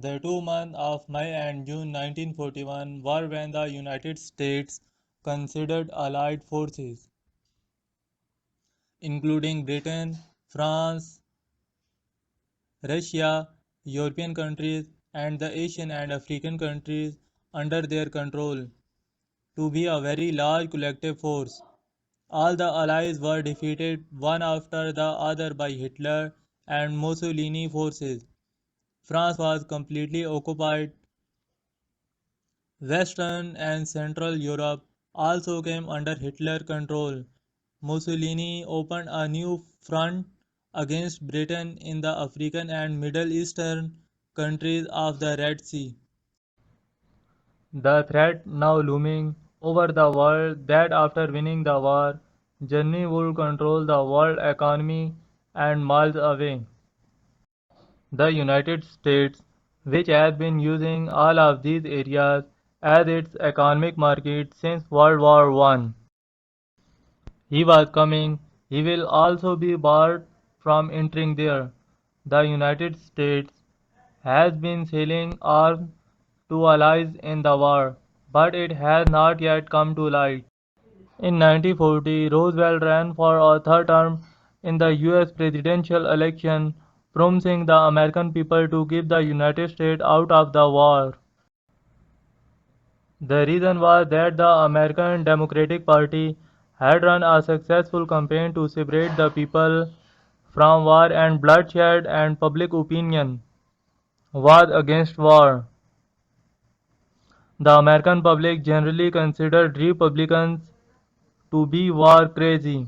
The 2 months of May and June 1941 were when the United States considered Allied forces, including Britain, France, Russia, European countries, and the Asian and African countries under their control, to be a very large collective force. All the Allies were defeated one after the other by Hitler and Mussolini forces. France was completely occupied. Western and Central Europe also came under Hitler control. Mussolini opened a new front against Britain in the African and Middle Eastern countries of the Red Sea. The threat now looming over the world that after winning the war, Germany would control the world economy and miles away. The United States, which has been using all of these areas as its economic market since World War One, he was coming, he will also be barred from entering there. The United States has been selling arms to allies in the war, but it has not yet come to light. In 1940, Roosevelt ran for a third term in the US presidential election, promising the American people to keep the United States out of the war. The reason was that the American Democratic Party had run a successful campaign to separate the people from war and bloodshed, and public opinion was against war. The American public generally considered Republicans to be war crazy.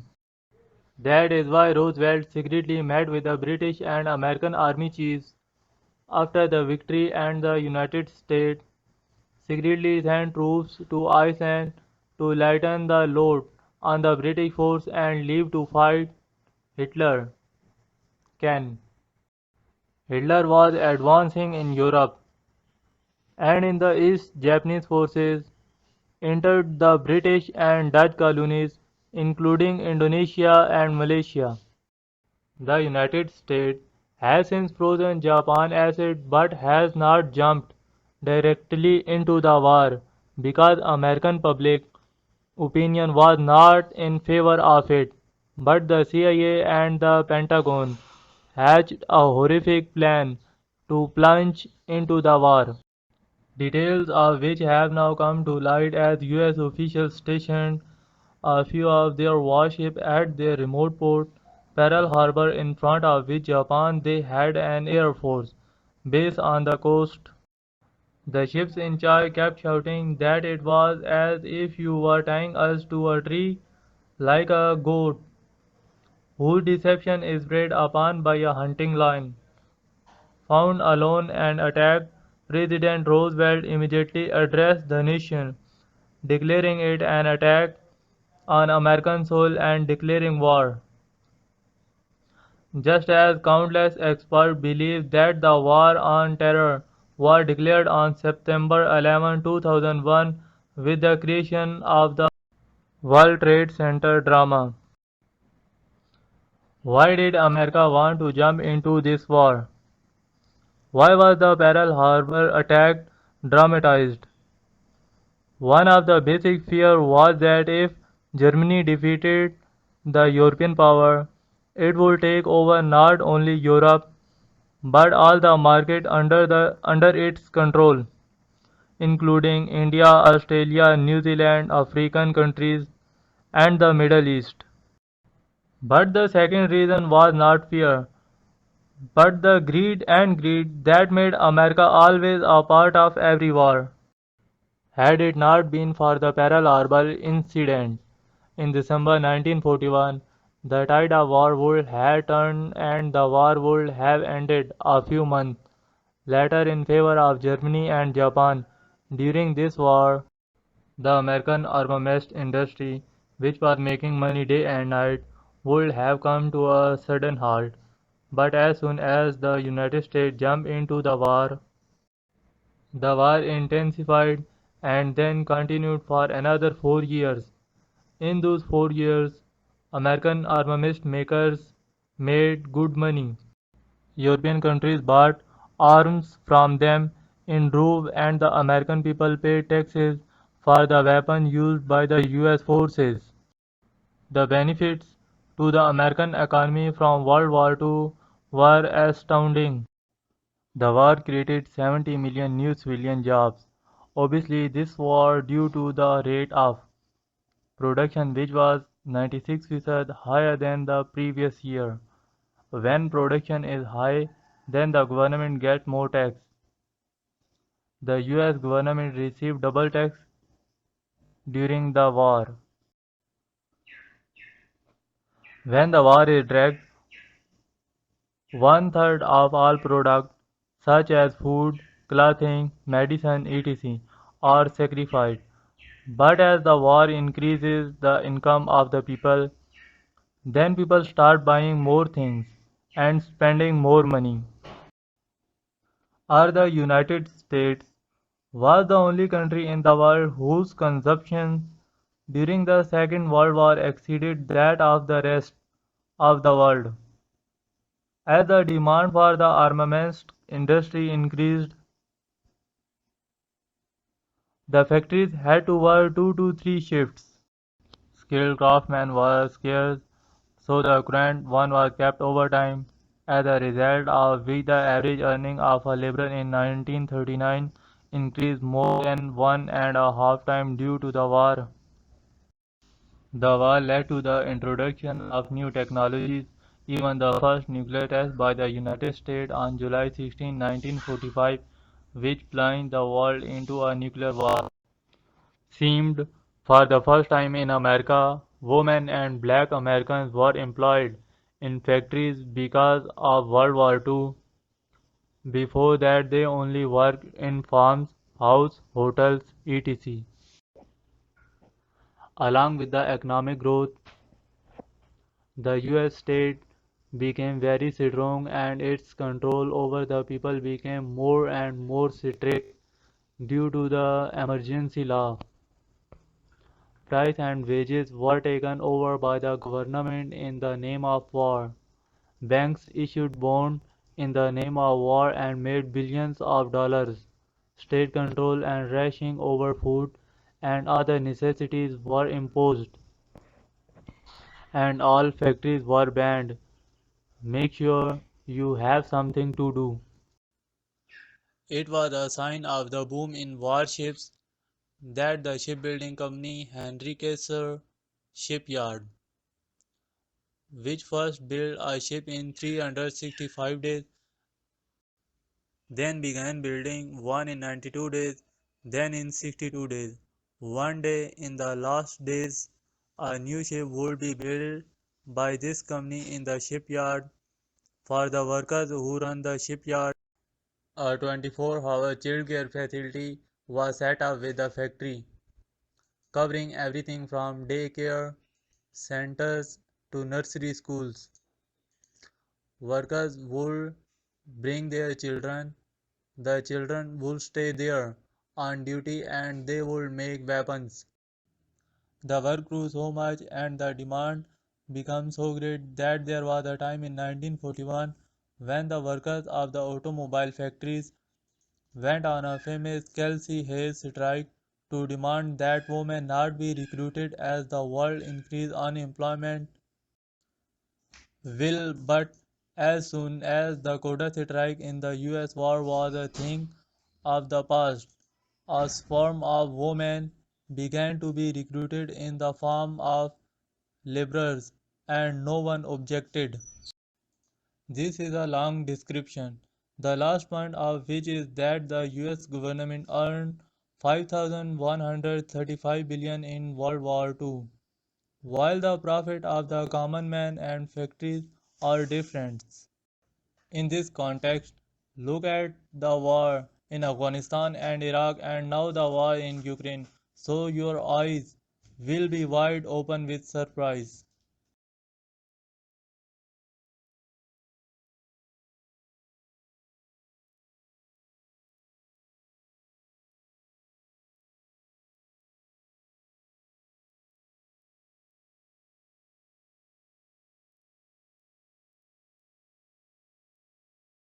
That is why Roosevelt secretly met with the British and American army chiefs after the victory, and the United States secretly sent troops to Iceland to lighten the load on the British force and leave to fight Hitler. Ken. Hitler was advancing in Europe, and in the east Japanese forces entered the British and Dutch colonies, including Indonesia and Malaysia. The United States has since frozen Japan asset but has not jumped directly into the war because American public opinion was not in favor of it. But the CIA and the Pentagon hatched a horrific plan to plunge into the war, details of which have now come to light as US officials stationed a few of their warships at their remote port, Pearl Harbor, in front of which Japan they had an air force base on the coast. The ships in charge kept shouting that it was as if you were tying us to a tree like a goat whose deception is preyed upon by a hunting lion. Found alone and attacked, President Roosevelt immediately addressed the nation, declaring it an attack on American soil and declaring war. Just as countless experts believe that the war on terror was declared on September 11, 2001 with the creation of the World Trade Center drama. Why did America want to jump into this war? Why was the Pearl Harbor attack dramatized? One of the basic fears was that if Germany defeated the European power, it would take over not only Europe but all the market under its control, including India, Australia, New Zealand, African countries, and the Middle East. But the second reason was not fear, but the greed that made America always a part of every war. Had it not been for the Pearl Harbor incident in December 1941, the tide of war would have turned and the war would have ended a few months later in favor of Germany and Japan. During this war, the American armament industry, which was making money day and night, would have come to a sudden halt. But as soon as the United States jumped into the war intensified and then continued for another 4 years. In those 4 years, American armament makers made good money. European countries bought arms from them in drove and the American people paid taxes for the weapons used by the US forces. The benefits to the American economy from World War II were astounding. The war created 70 million new civilian jobs. Obviously, this was due to the rate of production which was 96% higher than the previous year. When production is high, then the government gets more tax. The US government received double tax during the war. When the war is dragged, one third of all products, such as food, clothing, medicine, etc., are sacrificed. But as the war increases the income of the people, then people start buying more things and spending more money. Are the United States was the only country in the world whose consumption during the Second World War exceeded that of the rest of the world. As the demand for the armaments industry increased, the factories had to work 2 to 3 shifts. Skilled craftsmen were scarce, so the current one was kept overtime. As a result of which the average earning of a laborer in 1939 increased more than 1.5 times due to the war. The war led to the introduction of new technologies. Even the first nuclear test by the United States on July 16, 1945, which plunged the world into a nuclear war, seemed for the first time in America, women and black Americans were employed in factories because of World War II. Before that, they only worked in farms, houses, hotels, etc. Along with the economic growth, the US state became very strong and its control over the people became more and more strict due to the emergency law. Price and wages were taken over by the government in the name of war. Banks issued bonds in the name of war and made billions of dollars. State control and rationing over food and other necessities were imposed, and all factories were banned. Make sure you have something to do. It was a sign of the boom in warships that the shipbuilding company Henry Kaiser Shipyard, which first built a ship in 365 days, then began building one in 92 days, then in 62 days. One day in the last days, a new ship would be built by this company in the shipyard for the workers who run the shipyard. A 24-hour childcare facility was set up with the factory, covering everything from daycare centers to nursery schools. Workers would bring their children, the children would stay there on duty and they would make weapons. The work grew so much and the demand became so great that there was a time in 1941 when the workers of the automobile factories went on a famous Kelsey Hayes strike to demand that women not be recruited as the world increased unemployment will. But as soon as the Koda strike in the US war was a thing of the past, a swarm of women began to be recruited in the form of laborers and no one objected. This is a long description, the last point of which is that the US government earned 5,135 billion in World War II, while the profit of the common man and factories are different. In this context, look at the war in Afghanistan and Iraq and now the war in Ukraine, so your eyes will be wide open with surprise.